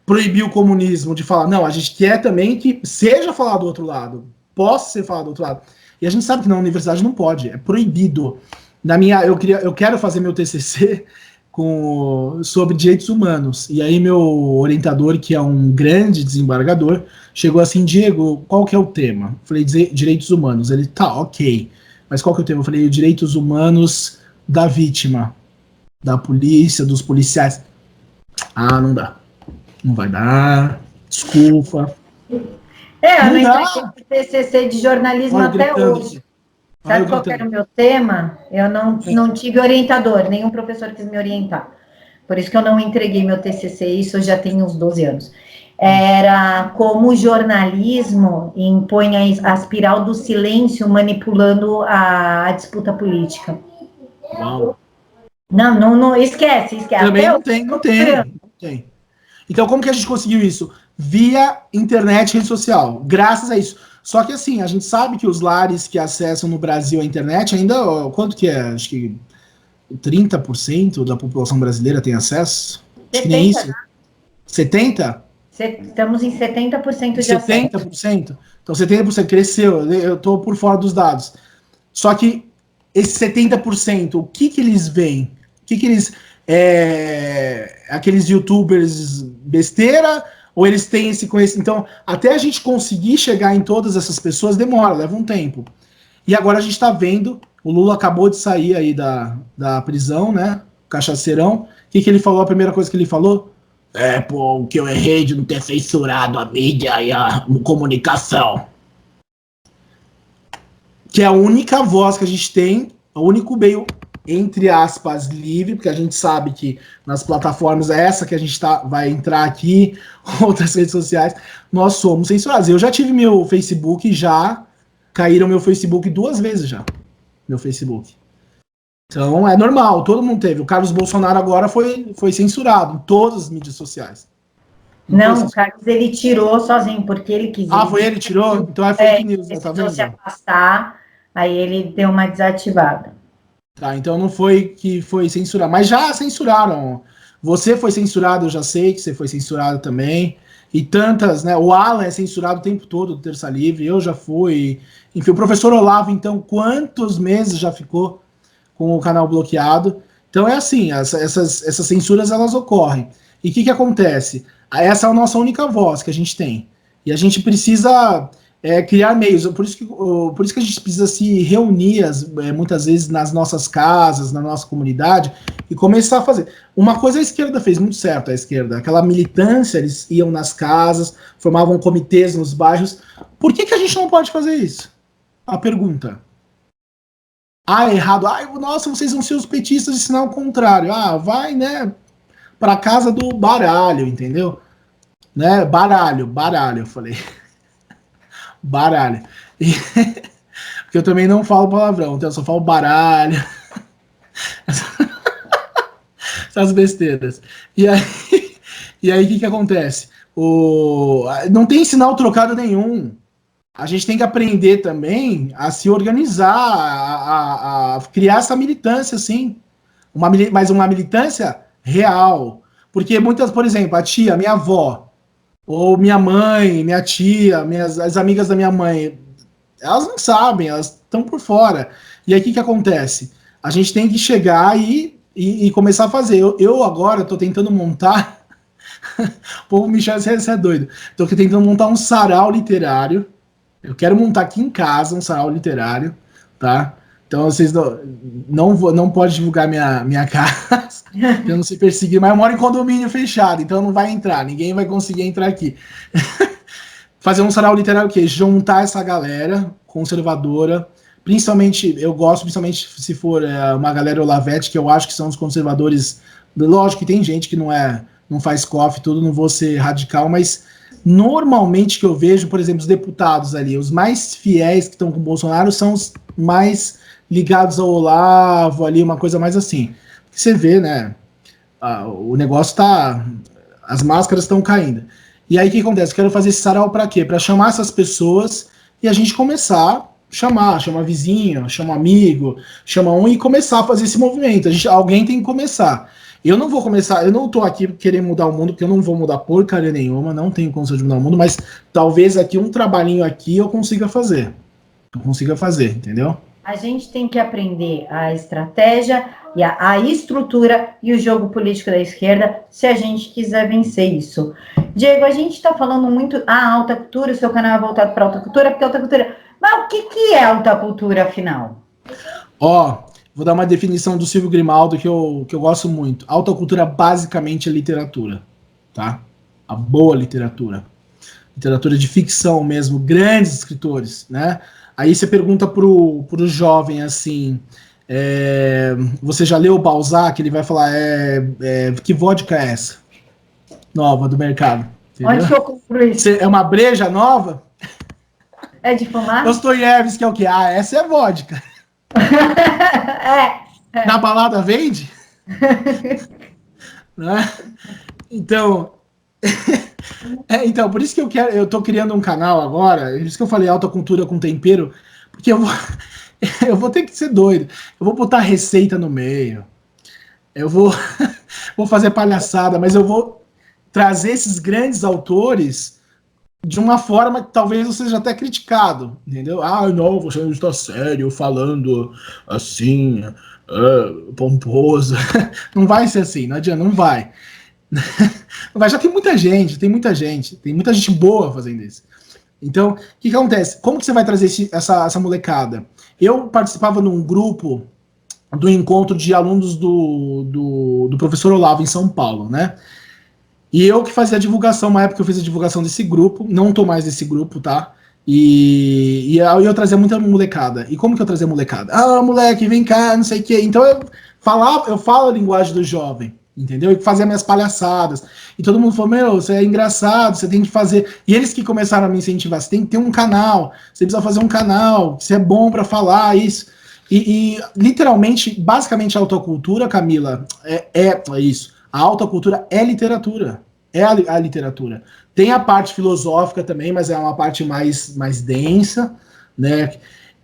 proibir o comunismo de falar, não, a gente quer também que seja falado do outro lado, possa ser falado do outro lado. E a gente sabe que na universidade não pode, é proibido. Eu quero fazer meu TCC sobre direitos humanos. E aí meu orientador, que é um grande desembargador, chegou assim, Diego, qual que é o tema? Eu falei, direitos humanos. Ele, tá, ok. Mas qual que é o tema? Eu falei, direitos humanos da vítima, da polícia, dos policiais. Ah, não dá. Não vai dar. Desculpa. Eu não entreguei TCC de jornalismo até hoje. Sabe qual era o meu tema? Eu não tive orientador, nenhum professor quis me orientar. Por isso que eu não entreguei meu TCC, isso já tem uns 12 anos. Era como o jornalismo impõe a espiral do silêncio manipulando a disputa política. Uau. Não, esquece. Também não tem. Então, como que a gente conseguiu isso? Via internet e rede social, graças a isso. Só que assim, a gente sabe que os lares que acessam no Brasil a internet ainda, quanto que é? Acho que 30% da população brasileira tem acesso? Acho que nem isso. 70%? Estamos em 70% de 70%? acesso. Então 70% cresceu, eu estou por fora dos dados. Só que esse 70%, o que eles veem? O que eles... aqueles youtubers besteira, ou eles têm esse conhecimento? Então, até a gente conseguir chegar em todas essas pessoas demora, leva um tempo. E agora a gente está vendo, o Lula acabou de sair aí da prisão, né? Cachaceirão. O que ele falou? A primeira coisa que ele falou? O que eu errei de não ter censurado a mídia e a comunicação. Que é a única voz que a gente tem, o único meio, entre aspas, livre, porque a gente sabe que nas plataformas essa que a gente vai entrar aqui, outras redes sociais, nós somos censurados. Eu já tive meu Facebook, caíram meu Facebook 2 vezes já, meu Facebook. Então é normal, todo mundo teve. O Carlos Bolsonaro agora foi censurado em todas as mídias sociais. Não, o Carlos ele tirou sozinho, porque ele quis. Foi ele que tirou? Então é fake news, tá vendo? Se afastar, aí ele deu uma desativada. Tá, então não foi que foi censurado, mas já censuraram. Você foi censurado, eu já sei que você foi censurado também. E tantas, né? O Alan é censurado o tempo todo do Terça Livre, eu já fui. Enfim, o professor Olavo, então, quantos meses já ficou com o canal bloqueado? Então é assim, essas censuras elas ocorrem. E o que acontece? Essa é a nossa única voz que a gente tem. E a gente precisa criar meios. Por isso que a gente precisa se reunir muitas vezes nas nossas casas, na nossa comunidade, e começar a fazer. Uma coisa a esquerda fez muito certo, a esquerda. Aquela militância, eles iam nas casas, formavam comitês nos bairros. Por que a gente não pode fazer isso? A pergunta. Errado. Nossa, vocês vão ser os petistas e ensinar o contrário. Vai, né, pra casa do baralho, entendeu? Né, baralho, eu falei. Baralho. Porque eu também não falo palavrão, então eu só falo baralho. Essas besteiras. E aí o que acontece? Não tem sinal trocado nenhum. A gente tem que aprender também a se organizar, a criar essa militância, assim. Mas uma militância real. Porque muitas, por exemplo, minha avó, ou minha mãe, minha tia, as amigas da minha mãe, elas não sabem, elas estão por fora. E aí o que acontece? A gente tem que chegar e começar a fazer. Eu agora estou tentando montar, o povo me chama, você é doido, estou tentando montar um sarau literário. Eu quero montar aqui em casa um sarau literário, tá? Então vocês não pode divulgar minha casa, pra eu não ser perseguido, mas eu moro em condomínio fechado, então não vai entrar, ninguém vai conseguir entrar aqui. Fazer um sarau literário o quê? Juntar essa galera, conservadora, principalmente, eu gosto, principalmente se for uma galera Olavete, que eu acho que são os conservadores. Lógico que tem gente que não faz coffee, tudo, não vou ser radical, mas normalmente que eu vejo, por exemplo, os deputados ali, os mais fiéis que estão com o Bolsonaro são os mais ligados ao Olavo, ali, uma coisa mais assim. Você vê, né? O negócio tá. As máscaras estão caindo. E aí o que acontece? Eu quero fazer esse sarau para quê? Para chamar essas pessoas e a gente começar chama vizinho, chama amigo, chama um e começar a fazer esse movimento. Alguém tem que começar. Eu não vou começar, eu não tô aqui querendo mudar o mundo, porque eu não vou mudar porcaria nenhuma, não tenho condição de mudar o mundo, mas talvez aqui um trabalhinho aqui eu consiga fazer. Entendeu? A gente tem que aprender a estratégia e a estrutura e o jogo político da esquerda se a gente quiser vencer isso. Diego, a gente está falando muito alta cultura, o seu canal é voltado para alta cultura, porque alta cultura... Mas o que é alta cultura, afinal? Vou dar uma definição do Silvio Grimaldo que eu gosto muito. Alta cultura basicamente é literatura, tá? A boa literatura. Literatura de ficção mesmo, grandes escritores, né? Aí você pergunta pro jovem assim, você já leu Balzac? Ele vai falar, que vodka é essa? Nova do mercado. Entendeu? Onde que eu compro isso? É uma breja nova? É de fumar? Dostoiévski é o quê? Essa é vodka. Na balada vende? Né? Então, por isso que eu tô criando um canal agora, por isso que eu falei alta cultura com tempero, porque eu vou ter que ser doido. Eu vou botar receita no meio. Eu vou fazer palhaçada, mas eu vou trazer esses grandes autores de uma forma que talvez eu seja até criticado, entendeu? Não, você não está sério falando assim, pomposo. Não vai ser assim, não adianta, não vai. Já tem muita gente boa fazendo isso. Então, o que acontece? Como que você vai trazer essa molecada? Eu participava num grupo do encontro de alunos do professor Olavo em São Paulo, né? E eu que fazia a divulgação, uma época eu fiz a divulgação desse grupo, não tô mais nesse grupo, tá? E eu trazia muita molecada. E como que eu trazia molecada? Moleque, vem cá, não sei o quê. Então eu falo a linguagem do jovem, entendeu? E fazia minhas palhaçadas. E todo mundo falou, você é engraçado, você tem que fazer. E eles que começaram a me incentivar, você tem que ter um canal, você precisa fazer um canal, você é bom para falar isso. E literalmente, basicamente a autocultura, Camila, é isso. A alta cultura é literatura. É a literatura. Tem a parte filosófica também, mas é uma parte mais densa, né?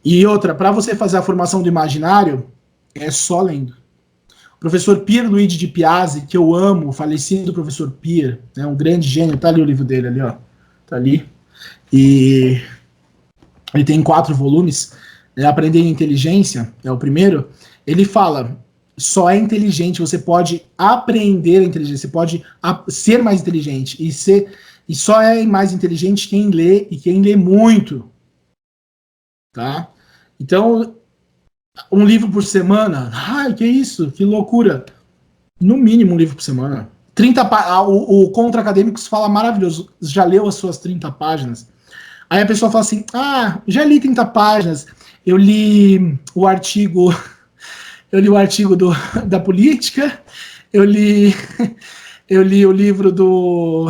E outra, para você fazer a formação do imaginário, é só lendo. O professor Pierluigi de Piazzi, que eu amo, o falecido professor Pier, né, um grande gênio, tá ali o livro dele, ali, ó. Tá ali. E ele tem 4 volumes, né, Aprender Inteligência, é o primeiro. Ele fala... Só é inteligente, você pode aprender a inteligência, você pode ser mais inteligente, e só é mais inteligente quem lê, e quem lê muito, tá? Então, um livro por semana, que isso, que loucura, no mínimo um livro por semana, 30 o Contra Acadêmicos fala maravilhoso, já leu as suas 30 páginas? Aí a pessoa fala assim, já li 30 páginas, eu li o artigo da política, eu li o livro do,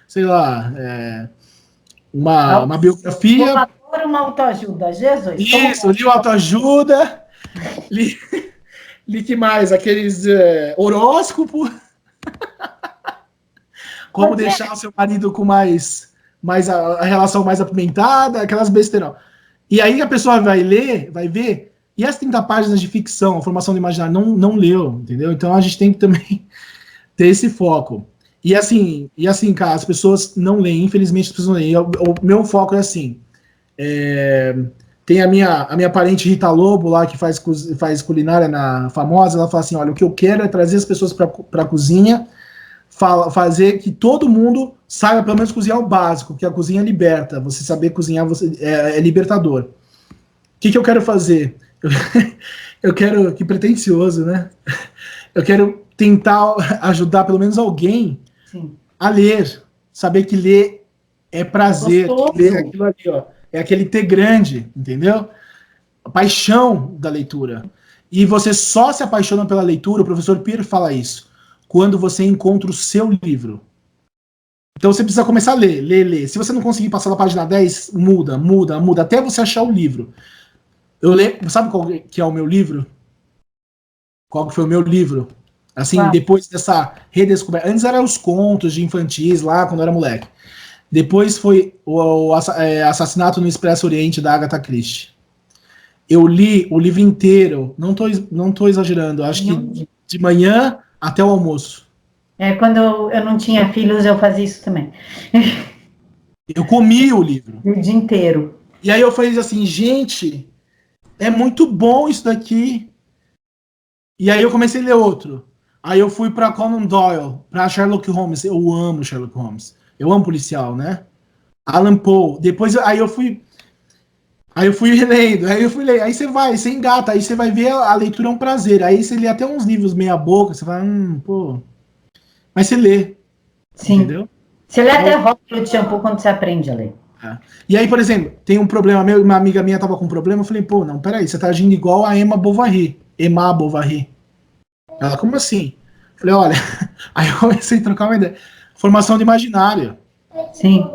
sei lá, uma biografia. Uma autoajuda, Jesus. Isso, eu li o autoajuda, li que mais? Aqueles horóscopo. Como deixar o seu marido com mais a relação mais apimentada, aquelas besteiras. E aí a pessoa vai ler, vai ver, e as 30 páginas de ficção, a formação do imaginário, não leu, entendeu? Então a gente tem que também ter esse foco. E assim, cara, as pessoas não leem, infelizmente as pessoas não leem. O meu foco é assim, tem a minha parente Rita Lobo lá, que faz culinária famosa, ela fala assim, olha, o que eu quero é trazer as pessoas para a cozinha, fazer que todo mundo saiba pelo menos cozinhar o básico, que a cozinha liberta, você saber cozinhar é libertador. O que eu quero fazer? Eu quero, que pretencioso, né? Eu quero tentar ajudar pelo menos alguém a ler, saber que ler é prazer, que ler aquilo ali, ó, é aquele T grande, entendeu? A paixão da leitura. E você só se apaixona pela leitura, o professor Pierre fala isso, quando você encontra o seu livro. Então você precisa começar a ler, ler, ler. Se você não conseguir passar da página 10, muda, muda, muda, até você achar o livro. Eu leio, sabe qual que é o meu livro? Qual que foi o meu livro? Assim, depois dessa redescoberta. Antes eram os contos de infantis lá, quando eu era moleque. Depois foi o Assassinato no Expresso Oriente, da Agatha Christie. Eu li o livro inteiro, não tô exagerando, acho que de manhã até o almoço. Quando eu não tinha filhos, eu fazia isso também. Eu comi o livro. O dia inteiro. E aí eu falei assim, gente, é muito bom isso daqui. E aí eu comecei a ler outro. Aí eu fui para Conan Doyle, para Sherlock Holmes. Eu amo Sherlock Holmes. Eu amo policial, né? Alan Poe. Depois aí eu fui lendo, aí você vai, você engata, aí você vai ver a leitura é um prazer. Aí você lê até uns livros meia boca, você vai, pô. Mas você lê. Sim. Entendeu? Você lê até rótulo de shampoo quando você aprende a ler. E aí, por exemplo, tem um problema meu, uma amiga minha tava com um problema, eu falei, pô, não, peraí, você tá agindo igual a Emma Bovary. Ela, como assim? Eu falei, olha, aí eu comecei a trocar uma ideia. Formação de imaginário. Sim.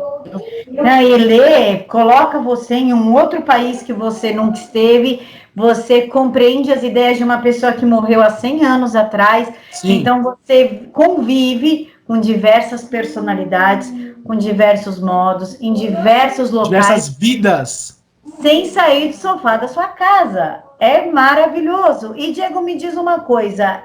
E ler coloca você em um outro país que você nunca esteve, você compreende as ideias de uma pessoa que morreu há 100 anos atrás. Sim. Então você convive com diversas personalidades, com diversos modos, em diversos locais. Diversas vidas. Sem sair do sofá da sua casa. É maravilhoso. E, Diego, me diz uma coisa,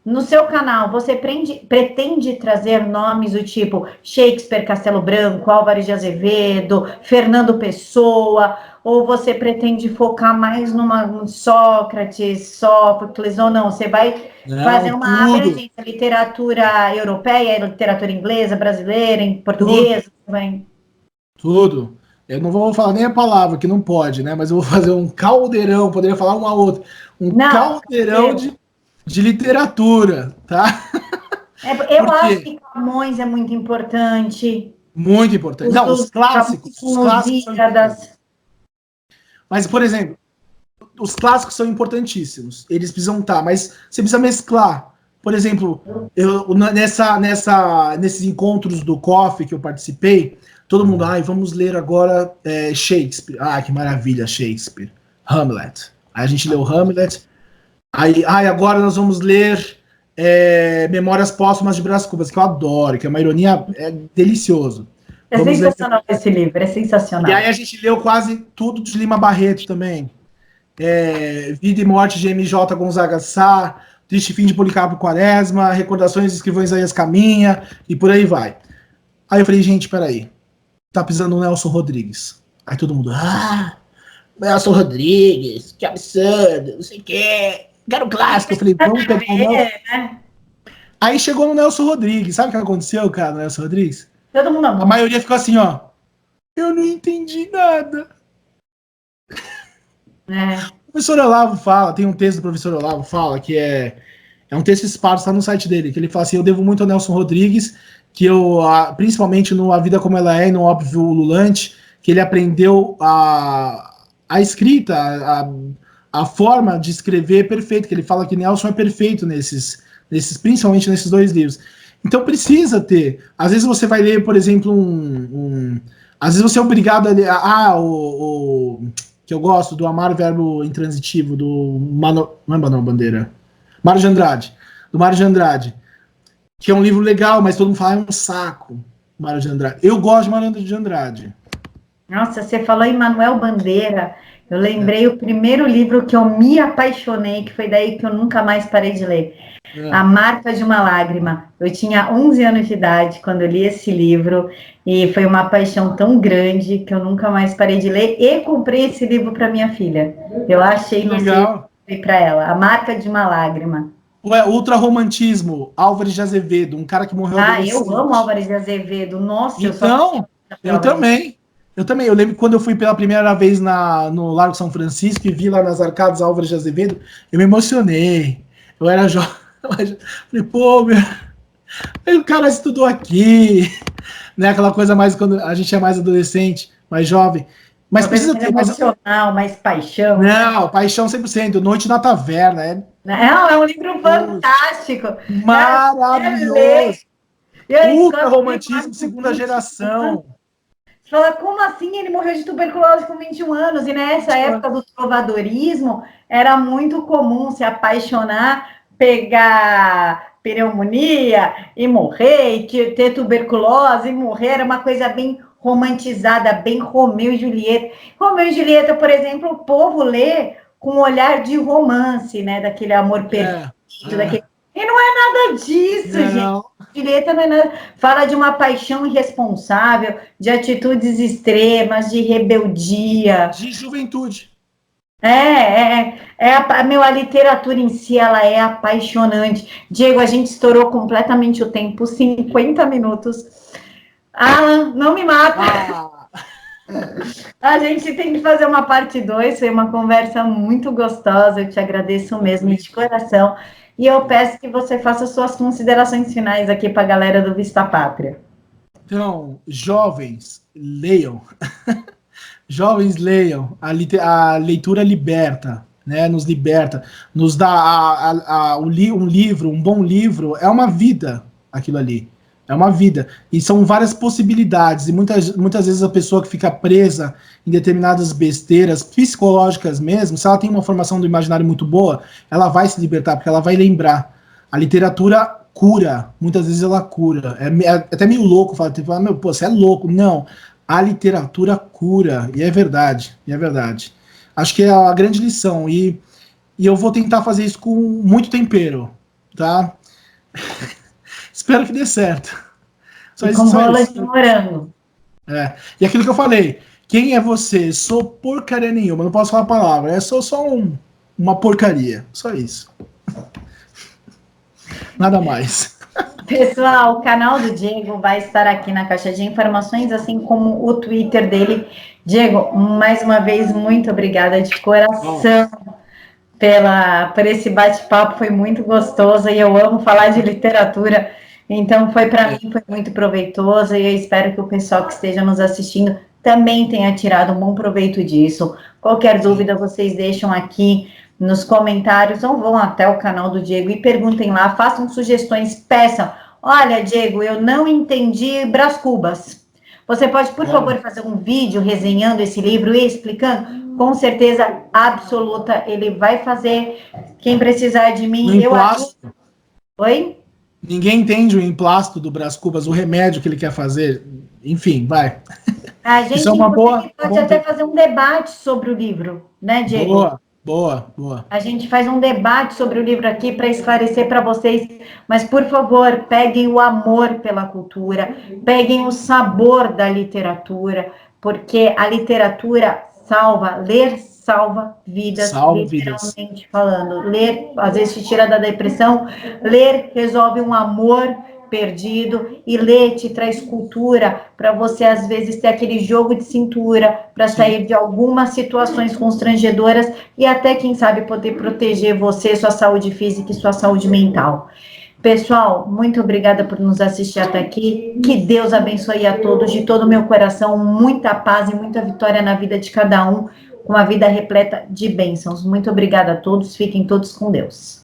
no seu canal, você pretende trazer nomes do tipo Shakespeare, Castelo Branco, Álvares de Azevedo, Fernando Pessoa, ou você pretende focar mais numa Sócrates, Sófocles, ou não? Você vai fazer uma abrangência, literatura europeia, literatura inglesa, brasileira, em português? Tudo. Eu não vou falar nem a palavra, que não pode, né? Mas eu vou fazer um caldeirão, poderia falar uma outra. Caldeirão de literatura, tá? Eu acho que Camões é muito importante. Muito importante. Não, os clássicos são importantes. Mas, por exemplo, os clássicos são importantíssimos. Eles precisam estar, mas você precisa mesclar. Por exemplo, nesses encontros do Coffee que eu participei, todo mundo, vamos ler agora Shakespeare. Que maravilha, Shakespeare. Hamlet. Aí a gente leu Hamlet. Aí, agora nós vamos ler Memórias Póstumas de Brás Cubas, que eu adoro, que é uma ironia delicioso. Sensacional esse livro, é sensacional. E aí a gente leu quase tudo de Lima Barreto também. Vida e Morte de M.J. Gonzaga Sá, Triste Fim de Policarpo Quaresma, Recordações de Escrivão Isaías Caminha, e por aí vai. Aí eu falei, gente, peraí, tá pisando o Nelson Rodrigues. Aí todo mundo, Nelson Rodrigues, que absurdo, não sei o quê. Quero clássico. Eu falei, vamos pegar o Nelson. Né? Aí chegou no Nelson Rodrigues. Sabe o que aconteceu, cara, no Nelson Rodrigues? Todo mundo amou. A maioria ficou assim, ó. Eu não entendi nada. O professor Olavo fala, tem um texto do professor Olavo fala, que é um texto esparso, tá no site dele, que ele fala assim, eu devo muito ao Nelson Rodrigues, que eu, principalmente no A Vida Como Ela É e no Óbvio Ululante, que ele aprendeu a escrita, a forma de escrever perfeito, que ele fala que Nelson é perfeito principalmente nesses dois livros. Então precisa ter. Às vezes você vai ler, por exemplo, às vezes você é obrigado a ler. Que eu gosto, do Amar Verbo Intransitivo, do não é Manuel Bandeira. Mário de Andrade. Do Mário de Andrade. Que é um livro legal, mas todo mundo fala, é um saco. Mário de Andrade. Eu gosto de Mário de Andrade. Nossa, você falou em Manuel Bandeira. Eu lembrei o primeiro livro que eu me apaixonei, que foi daí que eu nunca mais parei de ler. A Marca de uma Lágrima. Eu tinha 11 anos de idade quando eu li esse livro e foi uma paixão tão grande que eu nunca mais parei de ler e comprei esse livro para minha filha. Eu achei legal para ela. A Marca de uma Lágrima. Ultrarromantismo, Álvares de Azevedo, um cara que morreu eu amo Álvares de Azevedo. Nossa, então, eu também. Eu lembro que quando eu fui pela primeira vez no Largo São Francisco e vi lá nas arcadas Álvares de Azevedo, eu me emocionei. Eu era jovem. Falei, pô, o cara estudou aqui. Né, aquela coisa mais quando a gente é mais adolescente, mais jovem. Mas Uma coisa precisa mais ter. emocional, mais paixão. Não, paixão 100%. Noite na Taverna. É um livro fantástico. Maravilhoso. Ultra romantismo, segunda geração. Você fala, como assim ele morreu de tuberculose com 21 anos? E nessa época do trovadorismo, era muito comum se apaixonar, pegar pneumonia e morrer, e ter tuberculose e morrer. Era uma coisa bem romantizada, bem Romeu e Julieta. Romeu e Julieta, por exemplo, o povo lê com um olhar de romance, né? Daquele amor perfeito, daquele... E não é nada disso, gente. Julieta não é nada. Fala de uma paixão irresponsável, de atitudes extremas, de rebeldia. De juventude. A literatura em si, ela é apaixonante. Diego, a gente estourou completamente o tempo, 50 minutos. Alan, não me mata. A gente tem que fazer uma parte 2, foi uma conversa muito gostosa, eu te agradeço mesmo, de coração. E eu peço que você faça suas considerações finais aqui para a galera do Vista Pátria. Então, jovens, leiam. Jovens, leiam. A leitura liberta, né? Nos liberta. Nos dá um livro, um bom livro, é uma vida aquilo ali. É uma vida. E são várias possibilidades. E muitas vezes a pessoa que fica presa em determinadas besteiras psicológicas mesmo, se ela tem uma formação do imaginário muito boa, ela vai se libertar, porque ela vai lembrar. A literatura cura. Muitas vezes ela cura. É até meio louco falar, tipo, meu, pô, você é louco. Não. A literatura cura. E é verdade. E é verdade. Acho que é a grande lição. E eu vou tentar fazer isso com muito tempero. Tá? Espero que dê certo. Só e com bolas de morango. E aquilo que eu falei, quem é você? Sou porcaria nenhuma, não posso falar a palavra, sou só uma porcaria, só isso. Nada mais. Pessoal, o canal do Diego vai estar aqui na caixa de informações, assim como o Twitter dele. Diego, mais uma vez, muito obrigada de coração por esse bate-papo, foi muito gostoso e eu amo falar de literatura. Então, foi muito proveitoso e eu espero que o pessoal que esteja nos assistindo também tenha tirado um bom proveito disso. Qualquer dúvida, vocês deixam aqui nos comentários ou vão até o canal do Diego e perguntem lá, façam sugestões, peçam. Olha, Diego, eu não entendi Brás Cubas. Você pode, por favor, fazer um vídeo resenhando esse livro e explicando? Com certeza absoluta, ele vai fazer. Quem precisar de mim, eu ajudo. Oi? Ninguém entende o emplasto do Brás Cubas, o remédio que ele quer fazer. Enfim, vai. A gente pode até fazer um debate sobre o livro, né, Diego? Boa. A gente faz um debate sobre o livro aqui para esclarecer para vocês, mas, por favor, peguem o amor pela cultura, peguem o sabor da literatura, porque a literatura ler salva vidas, literalmente falando. Ler, às vezes, te tira da depressão, ler resolve um amor perdido, e ler te traz cultura para você, às vezes, ter aquele jogo de cintura para sair de algumas situações constrangedoras e até, quem sabe, poder proteger você, sua saúde física e sua saúde mental. Pessoal, muito obrigada por nos assistir até aqui. Que Deus abençoe a todos, de todo o meu coração, muita paz e muita vitória na vida de cada um, com uma vida repleta de bênçãos. Muito obrigada a todos, fiquem todos com Deus.